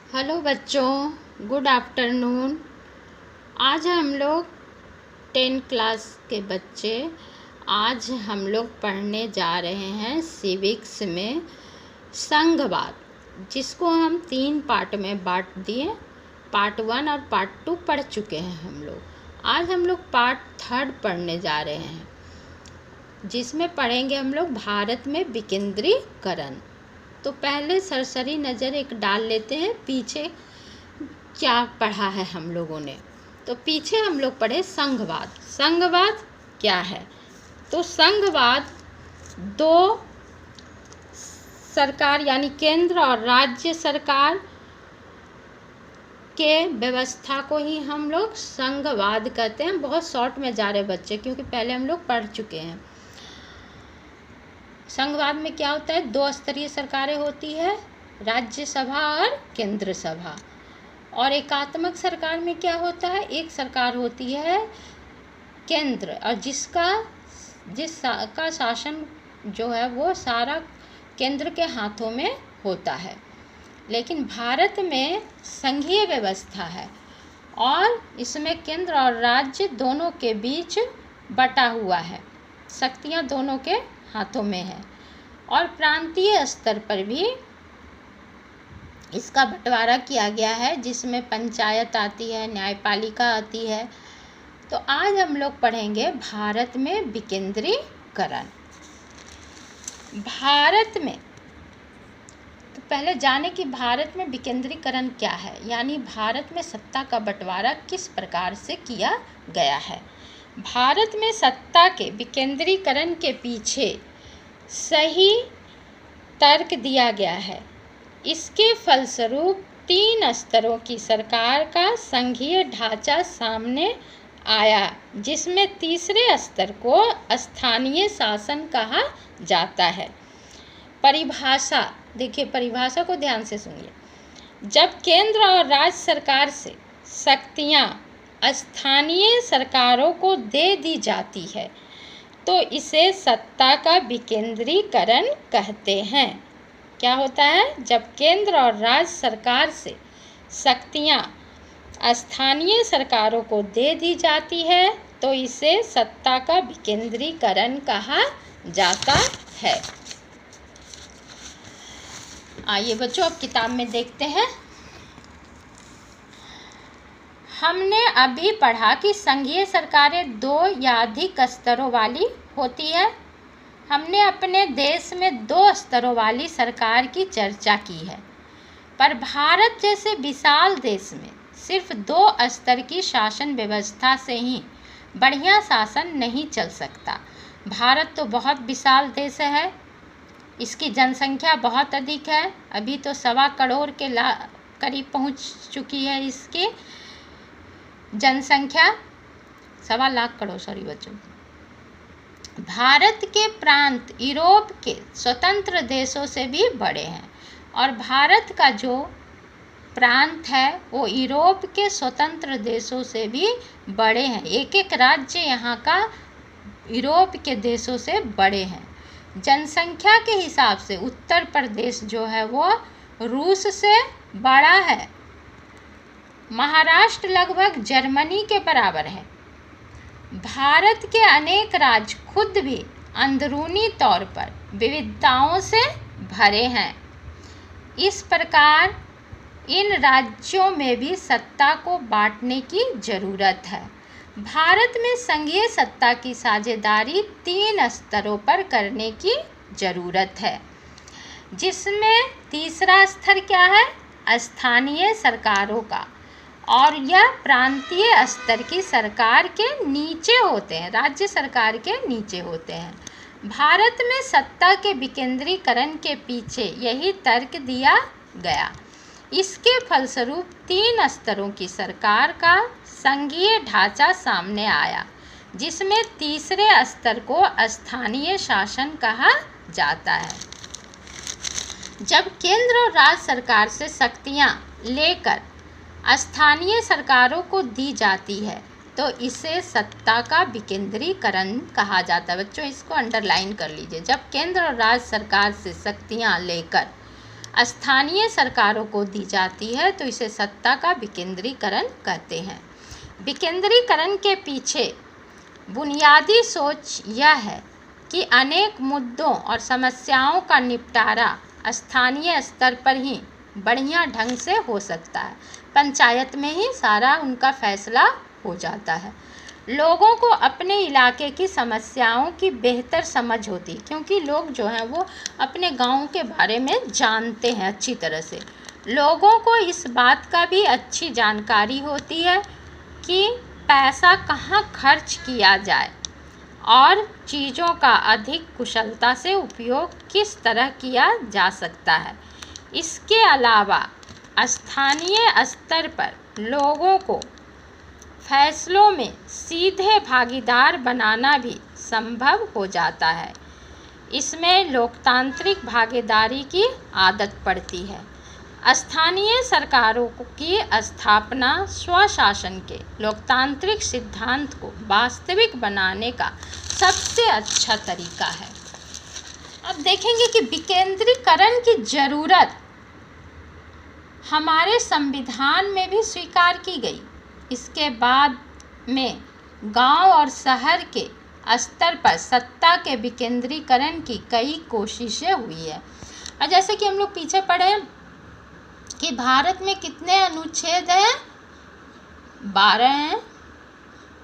Hello बच्चों, good afternoon. आज हम लोग 10 क्लास के बच्चे आज हम लोग पढ़ने जा रहे हैं सिविक्स में संघवाद, जिसको हम 3 पार्ट में बांट दिए। पार्ट 1 और पार्ट 2 पढ़ चुके हैं हम लोग। आज हम लोग पार्ट 3 पढ़ने जा रहे हैं, जिसमें पढ़ेंगे हम लोग भारत में विकेंद्रीकरण। तो पहले सरसरी नज़र एक डाल लेते हैं पीछे क्या पढ़ा है हम लोगों ने। तो पीछे हम लोग पढ़े संघवाद। संघवाद क्या है? तो संघवाद दो सरकार यानी केंद्र और राज्य सरकार के व्यवस्था को ही हम लोग संघवाद कहते हैं। बहुत शॉर्ट में जा रहे बच्चे, क्योंकि पहले हम लोग पढ़ चुके हैं। संघवाद में क्या होता है? 2 स्तरीय सरकारें होती है, राज्य सभा और केंद्र सभा। और एकात्मक सरकार में क्या होता है? एक सरकार होती है केंद्र, और जिसका शासन जो है वो सारा केंद्र के हाथों में होता है। लेकिन भारत में संघीय व्यवस्था है और इसमें केंद्र और राज्य दोनों के बीच बटा हुआ है, शक्तियाँ दोनों के हाथों में है। और प्रांतीय स्तर पर भी इसका बंटवारा किया गया है, जिसमें पंचायत आती है, न्यायपालिका आती है। तो आज हम लोग पढ़ेंगे भारत में विकेंद्रीकरण। भारत में तो पहले जाने कि भारत में विकेंद्रीकरण क्या है, यानी भारत में सत्ता का बंटवारा किस प्रकार से किया गया है। भारत में सत्ता के विकेंद्रीकरण के पीछे सही तर्क दिया गया है। इसके फलस्वरूप 3 स्तरों की सरकार का संघीय ढांचा सामने आया, जिसमें तीसरे स्तर को स्थानीय शासन कहा जाता है। परिभाषा देखिए, परिभाषा को ध्यान से सुनिए। जब केंद्र और राज्य सरकार से शक्तियाँ स्थानीय सरकारों को दे दी जाती है तो इसे सत्ता का विकेंद्रीकरण कहते हैं। क्या होता है? जब केंद्र और राज्य सरकार से शक्तियाँ स्थानीय सरकारों को दे दी जाती है तो इसे सत्ता का विकेंद्रीकरण कहा जाता है। आइए बच्चों, अब किताब में देखते हैं। हमने अभी पढ़ा कि संघीय सरकारें 2 या अधिक स्तरों वाली होती है। हमने अपने देश में 2 स्तरों वाली सरकार की चर्चा की है, पर भारत जैसे विशाल देश में सिर्फ 2 स्तर की शासन व्यवस्था से ही बढ़िया शासन नहीं चल सकता। भारत तो बहुत विशाल देश है, इसकी जनसंख्या बहुत अधिक है। अभी तो 1.25 करोड़ के करीब पहुंच चुकी है इसकी जनसंख्या, 1.25 लाख करोड़, सॉरी बच्चों। भारत के प्रांत यूरोप के स्वतंत्र देशों से भी बड़े हैं, और भारत का जो प्रांत है वो यूरोप के स्वतंत्र देशों से भी बड़े हैं। एक एक राज्य यहाँ का यूरोप के देशों से बड़े हैं। जनसंख्या के हिसाब से उत्तर प्रदेश जो है वो रूस से बड़ा है। महाराष्ट्र लगभग जर्मनी के बराबर है। भारत के अनेक राज्य खुद भी अंदरूनी तौर पर विविधताओं से भरे हैं। इस प्रकार इन राज्यों में भी सत्ता को बांटने की जरूरत है। भारत में संघीय सत्ता की साझेदारी 3 स्तरों पर करने की जरूरत है, जिसमें तीसरा स्तर क्या है? स्थानीय सरकारों का, और यह प्रांतीय स्तर की सरकार के नीचे होते हैं, राज्य सरकार के नीचे होते हैं। भारत में सत्ता के विकेंद्रीकरण के पीछे यही तर्क दिया गया। इसके फलस्वरूप 3 स्तरों की सरकार का संघीय ढांचा सामने आया, जिसमें तीसरे स्तर को स्थानीय शासन कहा जाता है। जब केंद्र और राज्य सरकार से शक्तियाँ लेकर स्थानीय सरकारों को दी जाती है तो इसे सत्ता का विकेंद्रीकरण कहा जाता है। बच्चों, इसको अंडरलाइन कर लीजिए। जब केंद्र और राज्य सरकार से शक्तियाँ लेकर स्थानीय सरकारों को दी जाती है तो इसे सत्ता का विकेंद्रीकरण कहते हैं। विकेंद्रीकरण के पीछे बुनियादी सोच यह है कि अनेक मुद्दों और समस्याओं का निपटारा स्थानीय स्तर पर ही बढ़िया ढंग से हो सकता है। पंचायत में ही सारा उनका फैसला हो जाता है। लोगों को अपने इलाके की समस्याओं की बेहतर समझ होती, क्योंकि लोग जो हैं वो अपने गांव के बारे में जानते हैं अच्छी तरह से। लोगों को इस बात का भी अच्छी जानकारी होती है कि पैसा कहाँ खर्च किया जाए और चीज़ों का अधिक कुशलता से उपयोग किस तरह किया जा सकता है। इसके अलावा स्थानीय स्तर पर लोगों को फैसलों में सीधे भागीदार बनाना भी संभव हो जाता है। इसमें लोकतांत्रिक भागीदारी की आदत पड़ती है। स्थानीय सरकारों की स्थापना स्वशासन के लोकतांत्रिक सिद्धांत को वास्तविक बनाने का सबसे अच्छा तरीका है। अब देखेंगे कि विकेंद्रीकरण की ज़रूरत हमारे संविधान में भी स्वीकार की गई। इसके बाद में गांव और शहर के स्तर पर सत्ता के विकेंद्रीकरण की कई कोशिशें हुई है। और जैसे कि हम लोग पीछे पढ़े कि भारत में कितने अनुच्छेद हैं? 12 हैं,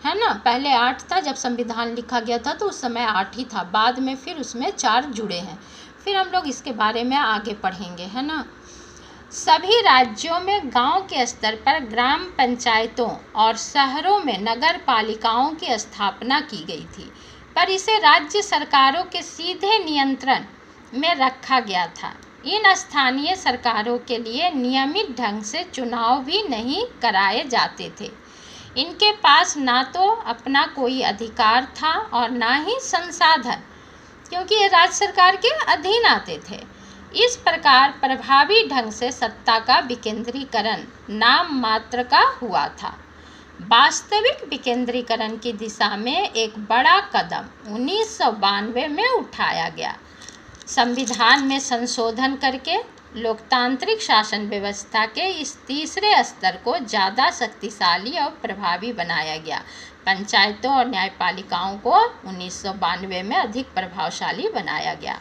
है ना। पहले 8 था, जब संविधान लिखा गया था तो उस समय 8 ही था। बाद में फिर उसमें 4 जुड़े हैं। फिर हम लोग इसके बारे में आगे पढ़ेंगे, है ना। सभी राज्यों में गांव के स्तर पर ग्राम पंचायतों और शहरों में नगर पालिकाओं की स्थापना की गई थी, पर इसे राज्य सरकारों के सीधे नियंत्रण में रखा गया था। इन स्थानीय सरकारों के लिए नियमित ढंग से चुनाव भी नहीं कराए जाते थे। इनके पास ना तो अपना कोई अधिकार था और ना ही संसाधन, क्योंकि ये राज्य सरकार के अधीन आते थे। इस प्रकार प्रभावी ढंग से सत्ता का विकेंद्रीकरण नाम मात्र का हुआ था। वास्तविक विकेंद्रीकरण की दिशा में एक बड़ा कदम 1992 में उठाया गया। संविधान में संशोधन करके लोकतांत्रिक शासन व्यवस्था के इस तीसरे स्तर को ज़्यादा शक्तिशाली और प्रभावी बनाया गया। पंचायतों और न्यायपालिकाओं को 1992 में अधिक प्रभावशाली बनाया गया।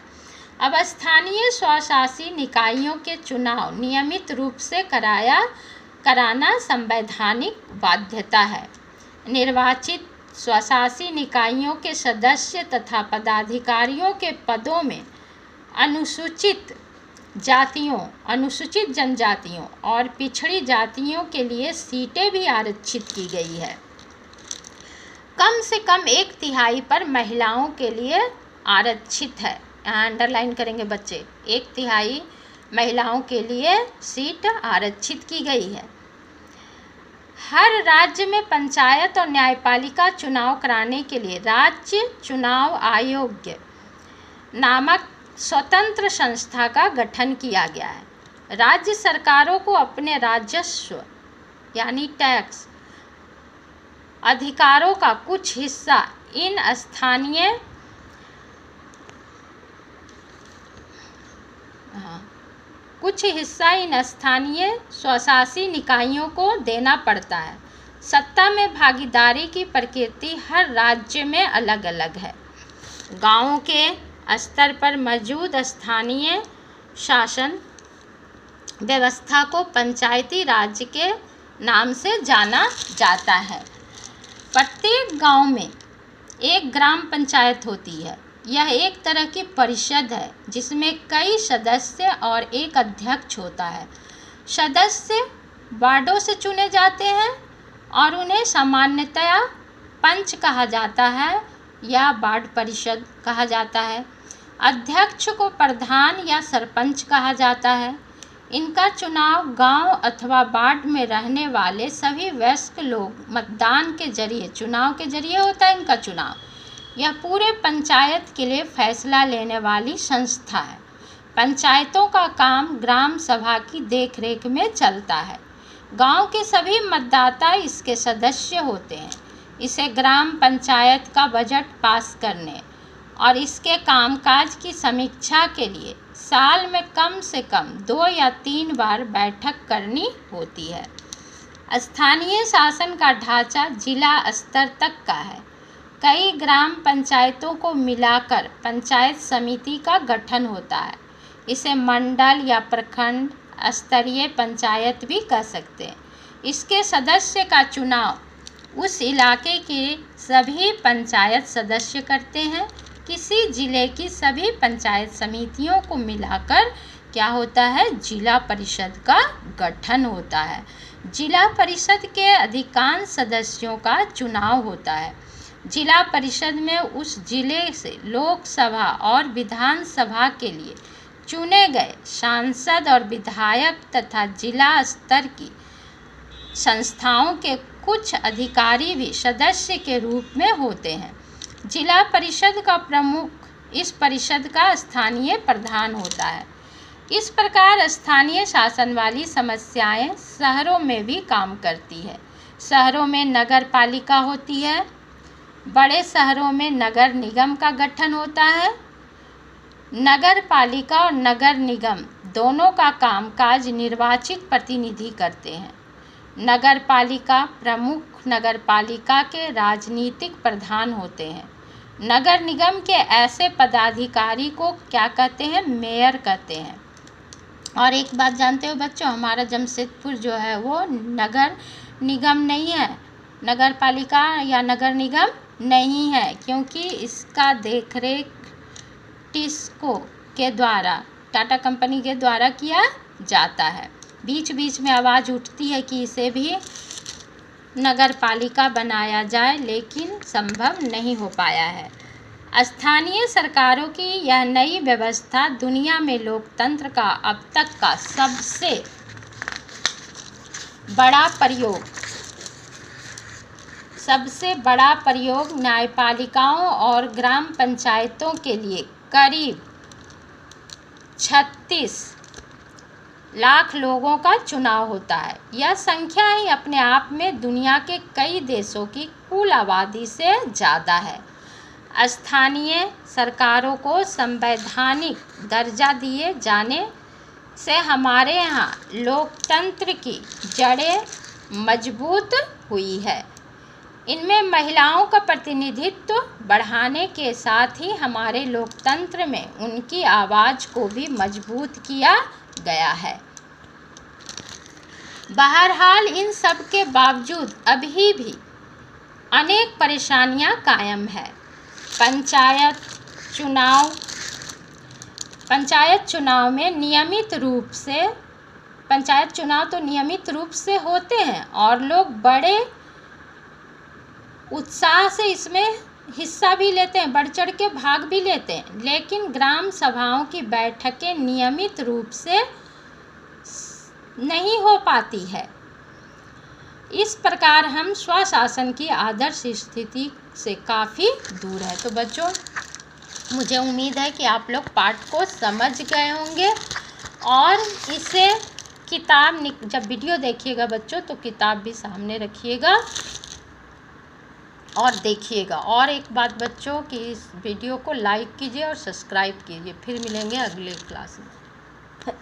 अब स्थानीय स्वशासी निकायों के चुनाव नियमित रूप से कराना संवैधानिक बाध्यता है। निर्वाचित स्वशासी निकायों के सदस्य तथा पदाधिकारियों के पदों में अनुसूचित जातियों, अनुसूचित जनजातियों और पिछड़ी जातियों के लिए सीटें भी आरक्षित की गई है। कम से कम 1/3 पर महिलाओं के लिए आरक्षित है। यहाँ अंडरलाइन करेंगे बच्चे, 1/3 महिलाओं के लिए सीट आरक्षित की गई है। हर राज्य में पंचायत और न्यायपालिका चुनाव कराने के लिए राज्य चुनाव आयोग नामक स्वतंत्र संस्था का गठन किया गया है। राज्य सरकारों को अपने राजस्व यानी टैक्स अधिकारों का कुछ हिस्सा इन स्थानीय स्वशासी निकायों को देना पड़ता है। सत्ता में भागीदारी की प्रकृति हर राज्य में अलग अलग है। गांवों के स्तर पर मौजूद स्थानीय शासन व्यवस्था को पंचायती राज के नाम से जाना जाता है। प्रत्येक गांव में एक ग्राम पंचायत होती है। यह एक तरह की परिषद है जिसमें कई सदस्य और एक अध्यक्ष होता है। सदस्य वार्डों से चुने जाते हैं और उन्हें सामान्यतया पंच कहा जाता है या वार्ड परिषद कहा जाता है। अध्यक्ष को प्रधान या सरपंच कहा जाता है। इनका चुनाव गांव अथवा वार्ड में रहने वाले सभी वयस्क लोग मतदान के जरिए, चुनाव के जरिए होता है इनका चुनाव। यह पूरे पंचायत के लिए फैसला लेने वाली संस्था है। पंचायतों का काम ग्राम सभा की देखरेख में चलता है। गांव के सभी मतदाता इसके सदस्य होते हैं। इसे ग्राम पंचायत का बजट पास करने और इसके कामकाज की समीक्षा के लिए साल में कम से कम 2 या 3 बार बैठक करनी होती है। स्थानीय शासन का ढांचा जिला स्तर तक का है। कई ग्राम पंचायतों को मिलाकर पंचायत समिति का गठन होता है। इसे मंडल या प्रखंड स्तरीय पंचायत भी कह सकते हैं। इसके सदस्य का चुनाव उस इलाके के सभी पंचायत सदस्य करते हैं। किसी जिले की सभी पंचायत समितियों को मिलाकर क्या होता है, जिला परिषद का गठन होता है। जिला परिषद के अधिकांश सदस्यों का चुनाव होता है। जिला परिषद में उस जिले से लोकसभा और विधानसभा के लिए चुने गए सांसद और विधायक तथा जिला स्तर की संस्थाओं के कुछ अधिकारी भी सदस्य के रूप में होते हैं। जिला परिषद का प्रमुख इस परिषद का स्थानीय प्रधान होता है। इस प्रकार स्थानीय शासन वाली समस्याएं शहरों में भी काम करती है। शहरों में नगर पालिका होती है। बड़े शहरों में नगर निगम का गठन होता है। नगर पालिका और नगर निगम दोनों का कामकाज निर्वाचित प्रतिनिधि करते हैं। नगर पालिका प्रमुख नगर पालिका के राजनीतिक प्रधान होते हैं। नगर निगम के ऐसे पदाधिकारी को क्या कहते हैं, मेयर कहते हैं। और एक बात जानते हो बच्चों, हमारा जमशेदपुर जो है वो नगर निगम नहीं है, नगर पालिका या नगर निगम नहीं है, क्योंकि इसका देखरेख टिस्को के द्वारा, टाटा कंपनी के द्वारा किया जाता है। बीच बीच में आवाज़ उठती है कि इसे भी नगर पालिका बनाया जाए, लेकिन संभव नहीं हो पाया है। स्थानीय सरकारों की यह नई व्यवस्था दुनिया में लोकतंत्र का अब तक का सबसे बड़ा प्रयोग न्यायपालिकाओं और ग्राम पंचायतों के लिए करीब 36 लाख लोगों का चुनाव होता है। यह संख्या ही अपने आप में दुनिया के कई देशों की कुल आबादी से ज़्यादा है। स्थानीय सरकारों को संवैधानिक दर्जा दिए जाने से हमारे यहाँ लोकतंत्र की जड़ें मजबूत हुई है। इनमें महिलाओं का प्रतिनिधित्व बढ़ाने के साथ ही हमारे लोकतंत्र में उनकी आवाज़ को भी मजबूत किया गया है। बहरहाल इन सब के बावजूद अभी भी अनेक परेशानियां कायम है। पंचायत चुनाव में नियमित रूप से होते हैं और लोग बड़े उत्साह से इसमें हिस्सा भी लेते हैं, बढ़ चढ़ के भाग भी लेते हैं। लेकिन ग्राम सभाओं की बैठकें नियमित रूप से नहीं हो पाती है। इस प्रकार हम स्वशासन की आदर्श स्थिति से काफ़ी दूर है। तो बच्चों, मुझे उम्मीद है कि आप लोग पाठ को समझ गए होंगे और इसे जब वीडियो देखिएगा बच्चों तो किताब भी सामने रखिएगा और देखिएगा। और एक बात बच्चों कि इस वीडियो को लाइक कीजिए और सब्सक्राइब कीजिए। फिर मिलेंगे अगले क्लास में।